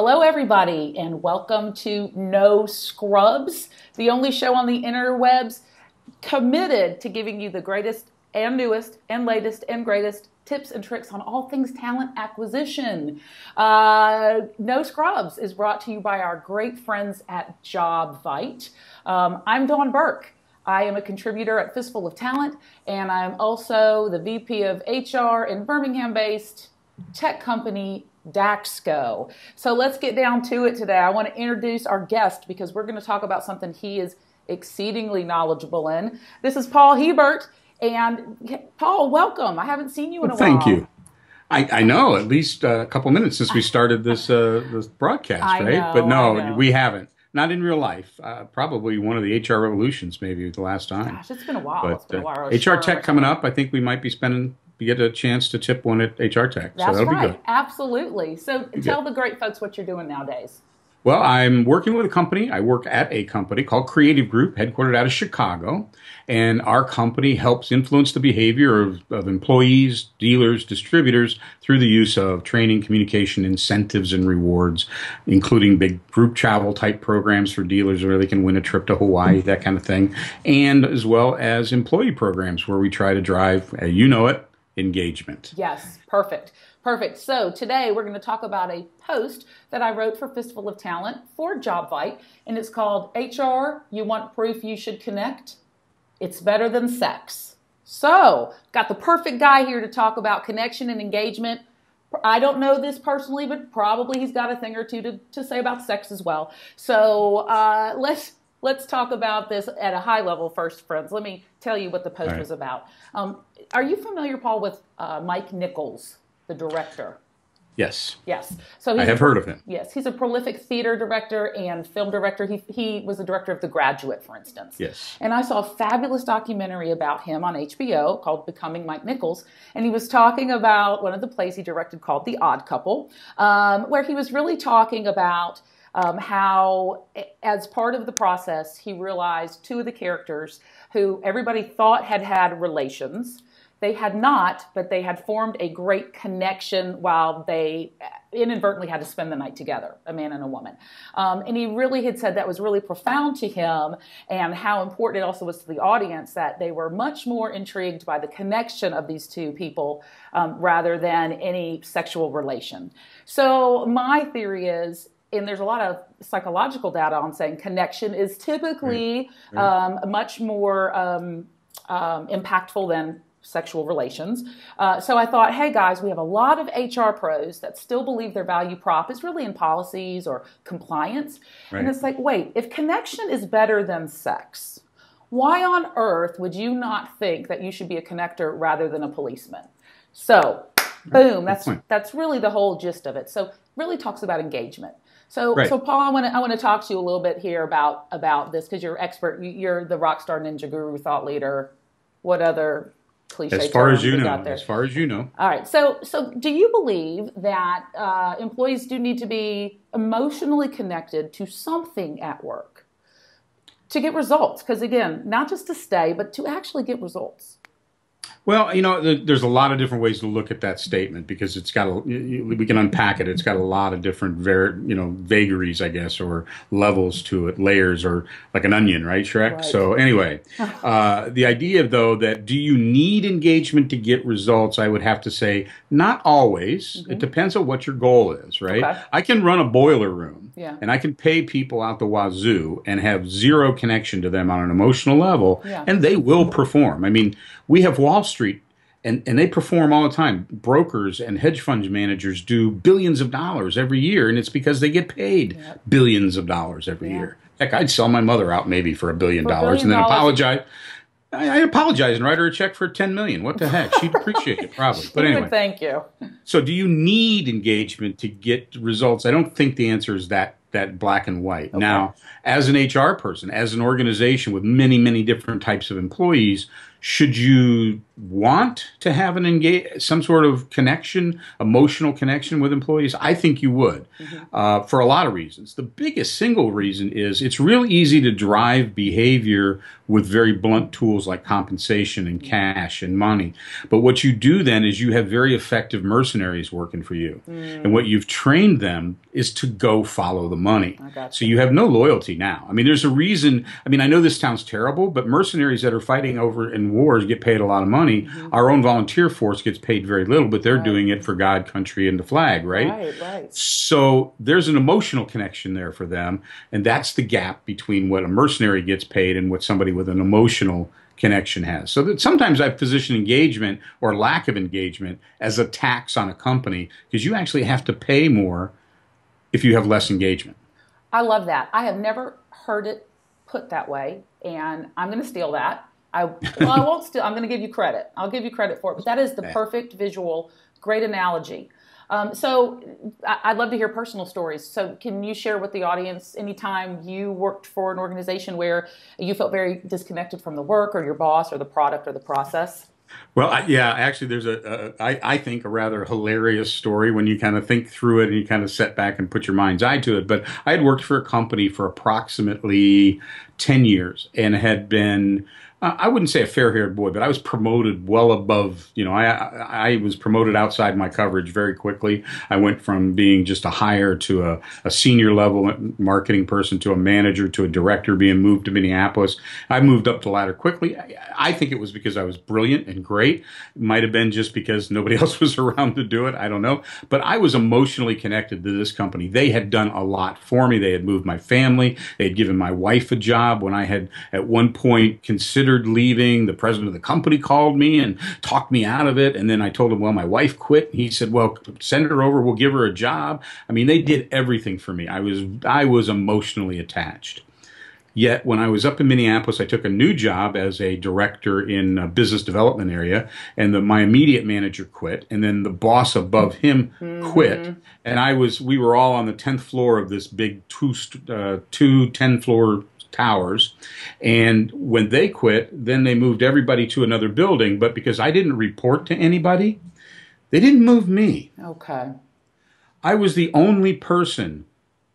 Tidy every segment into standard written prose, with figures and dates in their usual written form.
Hello, everybody, and welcome to No Scrubs, the only show on the interwebs committed to giving you the greatest and newest and latest and greatest tips and tricks on all things talent acquisition. No Scrubs is brought to you by our great friends at JobVite. I'm Dawn Burke. I am a contributor at Fistful of Talent, and I'm also the VP of HR in Birmingham-based tech company Daxco. So let's get down to it today. I want to introduce our guest because we're going to talk about something he is exceedingly knowledgeable in. This is Paul Hebert. And Paul, welcome. I haven't seen you in a while. Thank you. I know, at least a couple minutes since we started this broadcast, right? But no, we haven't. Not in real life. Probably one of the HR revolutions, maybe the last time. Gosh, it's been a while. But, it's been a while. HR Tech coming up. I think we might be we get a chance to tip one at HR Tech. That's so that'll right. be good. Absolutely. So tell the great folks what you're doing nowadays. Well, I'm working with a company. I work at a company called Creative Group, headquartered out of Chicago. And our company helps influence the behavior of employees, dealers, distributors through the use of training, communication, incentives, and rewards, including big group travel type programs for dealers where they can win a trip to Hawaii, that kind of thing. And as well as employee programs where we try to drive, you know it, engagement. Yes, perfect. Perfect. So today we're going to talk about a post that I wrote for Fistful of Talent for JobVite, and it's called HR, You Want Proof You Should Connect? It's Better Than Sex. So, got the perfect guy here to talk about connection and engagement. I don't know this personally, but probably he's got a thing or two to say about sex as well. So let's talk about this at a high level first, friends. Let me tell you what the post was about. Are you familiar, Paul, with Mike Nichols, the director? Yes. Yes. So I have heard of him. Yes. He's a prolific theater director and film director. He was the director of The Graduate, for instance. Yes. And I saw a fabulous documentary about him on HBO called Becoming Mike Nichols. And he was talking about one of the plays he directed called The Odd Couple, where he was really talking about how, as part of the process, he realized two of the characters who everybody thought had relations. They had not, but they had formed a great connection while they inadvertently had to spend the night together, a man and a woman. And he really had said that was really profound to him, and how important it also was to the audience that they were much more intrigued by the connection of these two people rather than any sexual relation. So my theory is, and there's a lot of psychological data on saying connection is typically much more impactful than sexual relations. So I thought, hey guys, we have a lot of HR pros that still believe their value prop is really in policies or compliance. Right. And it's like, wait, if connection is better than sex, why on earth would you not think that you should be a connector rather than a policeman? So, boom, that's really the whole gist of it. So it really talks about engagement. So, so Paul, I want to talk to you a little bit here about this because you're expert. You're the rock star ninja guru, thought leader. What other cliche as far as you know, out there? As far as you know. All right. So do you believe that employees do need to be emotionally connected to something at work to get results? Because again, not just to stay, but to actually get results. Well, you know, there's a lot of different ways to look at that statement because it's got we can unpack it. It's got a lot of different vagaries, I guess, or levels to it, layers, or like an onion, right, Shrek? Right. So anyway, the idea, though, that do you need engagement to get results? I would have to say not always. Mm-hmm. It depends on what your goal is, right? Okay. I can run a boiler room, and I can pay people out the wazoo and have zero connection to them on an emotional level, and they will perform. I mean, we have Wall Street, and they perform all the time. Brokers and hedge fund managers do billions of dollars every year, and it's because they get paid billions of dollars every year. Heck, I'd sell my mother out maybe for $1 billion and then apologize. I'd apologize and write her a check for $10 million. What the heck? She'd appreciate it probably. But anyway, thank you. So, do you need engagement to get results? I don't think the answer is that black and white. Okay. Now, as an HR person, as an organization with many, many different types of employees, Should you want to have some sort of connection, emotional connection with employees? I think you would, for a lot of reasons. The biggest single reason is it's real easy to drive behavior with very blunt tools like compensation and cash and money. But what you do then is you have very effective mercenaries working for you. And what you've trained them is to go follow the money. So you have no loyalty now. I mean, there's a reason. I mean, I know this sounds terrible, but mercenaries that are fighting over in wars get paid a lot of money. Our own volunteer force gets paid very little, but they're doing it for God, country, and the flag, right? Right. So there's an emotional connection there for them, and that's the gap between what a mercenary gets paid and what somebody with an emotional connection has. So that sometimes I position engagement or lack of engagement as a tax on a company, because you actually have to pay more if you have less engagement. I love that. I have never heard it put that way, and I'm going to steal that. I won't steal. I'm going to give you credit. I'll give you credit for it. But that is the perfect visual, great analogy. So I'd love to hear personal stories. So can you share with the audience any time you worked for an organization where you felt very disconnected from the work or your boss or the product or the process? Well, actually, there's I think, a rather hilarious story when you kind of think through it and you kind of set back and put your mind's eye to it. But I had worked for a company for approximately 10 years and had been, I wouldn't say a fair-haired boy, but I was promoted well above, I was promoted outside my coverage very quickly. I went from being just a hire to a senior level marketing person to a manager to a director, being moved to Minneapolis. I moved up the ladder quickly. I think it was because I was brilliant and great. It might have been just because nobody else was around to do it. I don't know. But I was emotionally connected to this company. They had done a lot for me. They had moved my family. They had given my wife a job when I had at one point considered leaving. The president of the company called me and talked me out of it. And then I told him, well, my wife quit. And he said, well, send her over. We'll give her a job. I mean, they did everything for me. I was emotionally attached. Yet when I was up in Minneapolis, I took a new job as a director in a business development area, and my immediate manager quit, and then the boss above him quit, and we were all on the 10th floor of this big two 10-floor towers. And when they quit, then they moved everybody to another building. But because I didn't report to anybody, they didn't move me. Okay. I was the only person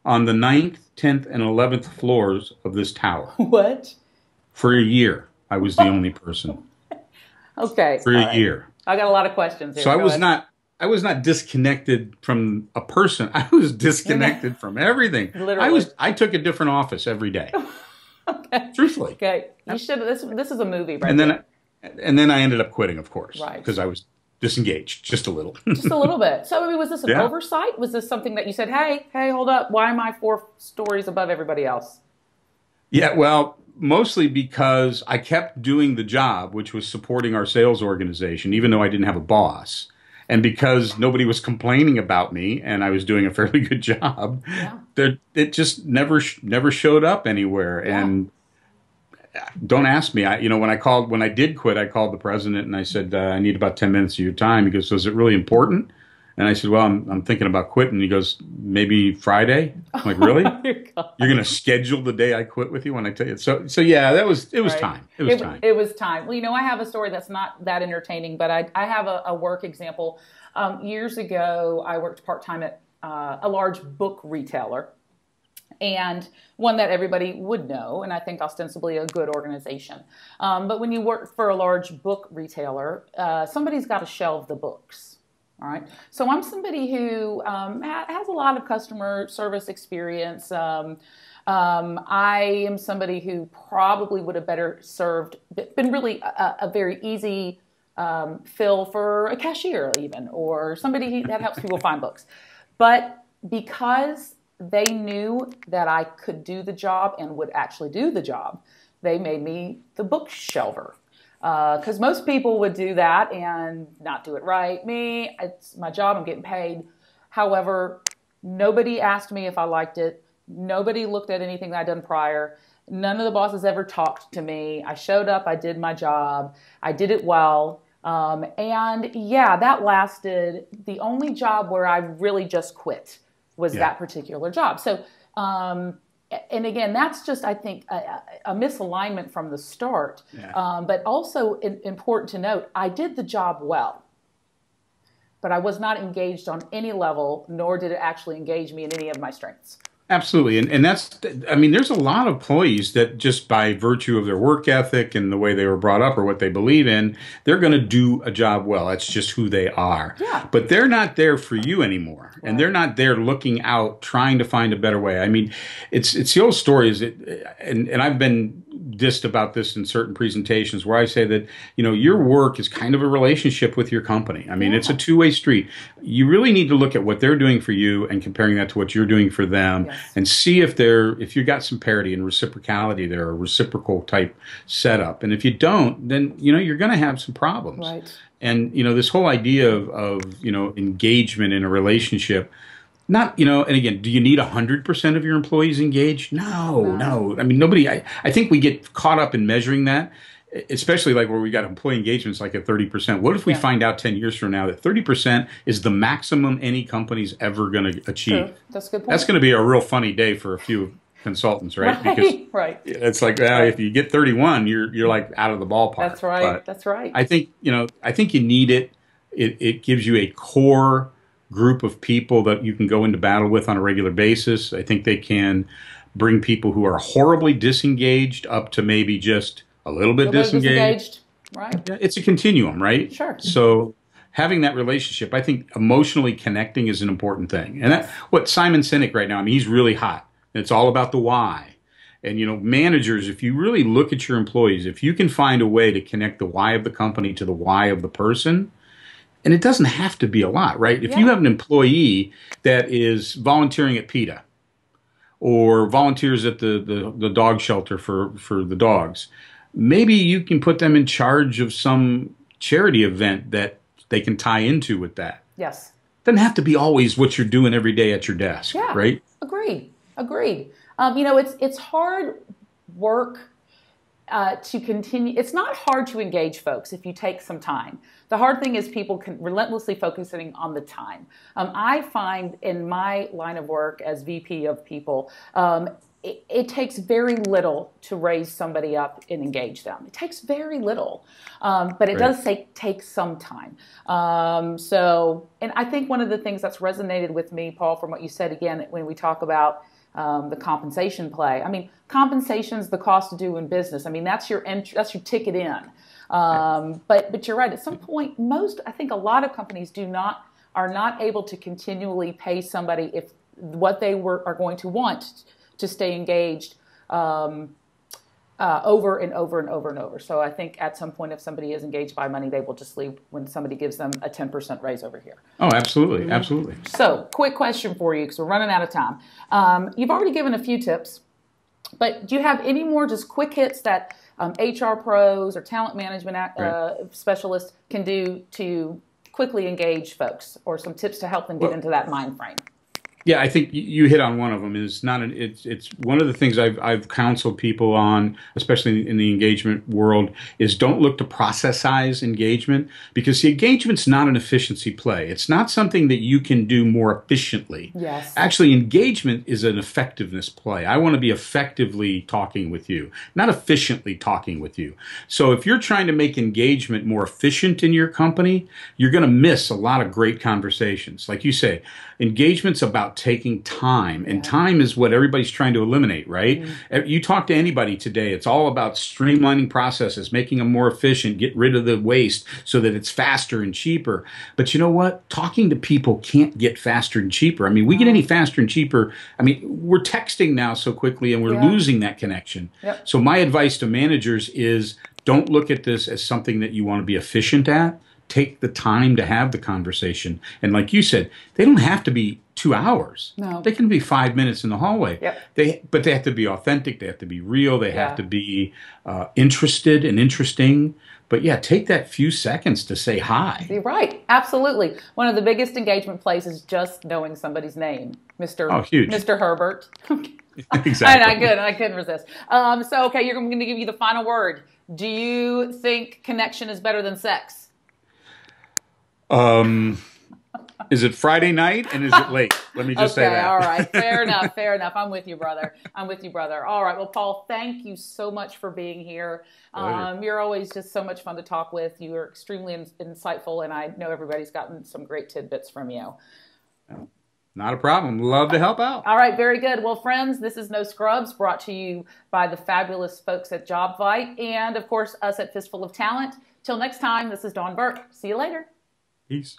on the 9th, 10th, and 11th floors of this tower. What? For a year, I was the only person. Okay. For a year. I got a lot of questions here. So I was not disconnected from a person. I was disconnected from everything. Literally. I took a different office every day. Okay. Truthfully. Okay. You should. This is a movie, right? And then I ended up quitting, of course, right? Because I was disengaged just a little. Just a little bit. So, I mean, was this an oversight? Was this something that you said, hey, hold up, why am I 4 stories above everybody else? Yeah, well, mostly because I kept doing the job, which was supporting our sales organization, even though I didn't have a boss. And because nobody was complaining about me and I was doing a fairly good job, it just never showed up anywhere. Yeah. And don't ask me. When I did quit, I called the president and I said, I need about 10 minutes of your time. He goes, so is it really important? And I said, well, I'm thinking about quitting. He goes, maybe Friday? I'm like, really? You're going to schedule the day I quit with you when I tell you? So yeah, it was time. It was time. It was time. Well, I have a story that's not that entertaining, but I have a work example. Years ago, I worked part-time at a large book retailer, and one that everybody would know, and I think ostensibly a good organization. But when you work for a large book retailer, somebody's got to shelve the books. All right. So I'm somebody who has a lot of customer service experience. I am somebody who probably would have better served, been really a very easy fill for a cashier even, or somebody that helps people find books. But because they knew that I could do the job and would actually do the job, they made me the book shelver. Because most people would do that and not do it right. Me, it's my job, I'm getting paid. However, nobody asked me if I liked it. Nobody looked at anything that I'd done prior. None of the bosses ever talked to me. I showed up, I did my job, I did it well. And yeah, that lasted. The only job where I really just quit was that particular job. So, and And again, that's just, I think, a misalignment from the start. Yeah. But also important to note, I did the job well, but I was not engaged on any level, nor did it actually engage me in any of my strengths. Absolutely. And that's, I mean, there's a lot of employees that just by virtue of their work ethic and the way they were brought up or what they believe in, they're going to do a job well. That's just who they are. Yeah. But they're not there for you anymore. Right. And they're not there looking out, trying to find a better way. I mean, it's the old story is and I've been dissed about this in certain presentations where I say that, your work is kind of a relationship with your company. I mean, it's a two-way street. You really need to look at what they're doing for you and comparing that to what you're doing for them. Yes. And see if you got some parity and reciprocality there, a reciprocal type setup. And if you don't, then you're going to have some problems. Right. And this whole idea of engagement in a relationship, not and again, do you need 100% of your employees engaged? No. I mean, nobody. I think we get caught up in measuring that. Especially like where we got employee engagements like at 30%. What if we find out 10 years from now that 30% is the maximum any company's ever going to achieve? True. That's a good point. That's going to be a real funny day for a few consultants, right? Because it's like, if you get 31, you're like out of the ballpark. That's right. But that's right. I think you need it. It gives you a core group of people that you can go into battle with on a regular basis. I think they can bring people who are horribly disengaged up to maybe just a little bit disengaged. Right. Yeah, it's a continuum, right? Sure. So having that relationship, I think emotionally connecting is an important thing. And that's what Simon Sinek right now, I mean, he's really hot. It's all about the why. And, managers, if you really look at your employees, if you can find a way to connect the why of the company to the why of the person, and it doesn't have to be a lot, right? If you have an employee that is volunteering at PETA or volunteers at the dog shelter for the dogs, maybe you can put them in charge of some charity event that they can tie into with that. Yes. Doesn't have to be always what you're doing every day at your desk, right? Agreed. It's hard work to continue. It's not hard to engage folks if you take some time. The hard thing is people can relentlessly focusing on the time. I find in my line of work as VP of people, it takes very little to raise somebody up and engage them. It takes very little, but it does take some time. And I think one of the things that's resonated with me, Paul, from what you said again, when we talk about the compensation play. I mean, compensation's the cost of doing business. I mean, that's your ticket in. But you're right. At some point, I think a lot of companies are not able to continually pay somebody if what they are going to want to stay engaged over and over and over and over. So I think at some point, if somebody is engaged by money, they will just leave when somebody gives them a 10% raise over here. Oh, absolutely. Absolutely. So quick question for you, because we're running out of time. You've already given a few tips, but do you have any more just quick hits that HR pros or talent management specialists can do to quickly engage folks, or some tips to help them get into that mind frame? Yeah, I think you hit on one of them. It's one of the things I've counseled people on, especially in the engagement world, is don't look to processize engagement, because the engagement's not an efficiency play. It's not something that you can do more efficiently. Yes. Actually, engagement is an effectiveness play. I want to be effectively talking with you, not efficiently talking with you. So if you're trying to make engagement more efficient in your company, you're going to miss a lot of great conversations. Like you say, engagement's about taking time, and time is what everybody's trying to eliminate, right? Mm-hmm. You talk to anybody today, it's all about streamlining processes, making them more efficient, get rid of the waste so that it's faster and cheaper. But you know what? Talking to people can't get faster and cheaper. I mean, we get any faster and cheaper. I mean, we're texting now so quickly, and we're losing that connection. Yep. So my advice to managers is don't look at this as something that you want to be efficient at. Take the time to have the conversation. And like you said, they don't have to be 2 hours. No. They can be 5 minutes in the hallway. Yep. But they have to be authentic. They have to be real. They have to be interested and interesting. But yeah, take that few seconds to say hi. You're right. Absolutely. One of the biggest engagement plays is just knowing somebody's name. Huge. Mr. Herbert. Exactly. I couldn't resist. So, okay, I'm going to give you the final word. Do you think connection is better than sex? Is it Friday night and is it late? Let me just say that. All right. Fair enough. Fair enough. I'm with you, brother. I'm with you, brother. All right. Well, Paul, thank you so much for being here. You're always just so much fun to talk with. You are extremely insightful, and I know everybody's gotten some great tidbits from you. Not a problem. Love to help out. All right. Very good. Well, friends, this is No Scrubs, brought to you by the fabulous folks at JobVite and, of course, us at Fistful of Talent. Till next time, this is Dawn Burke. See you later. Peace.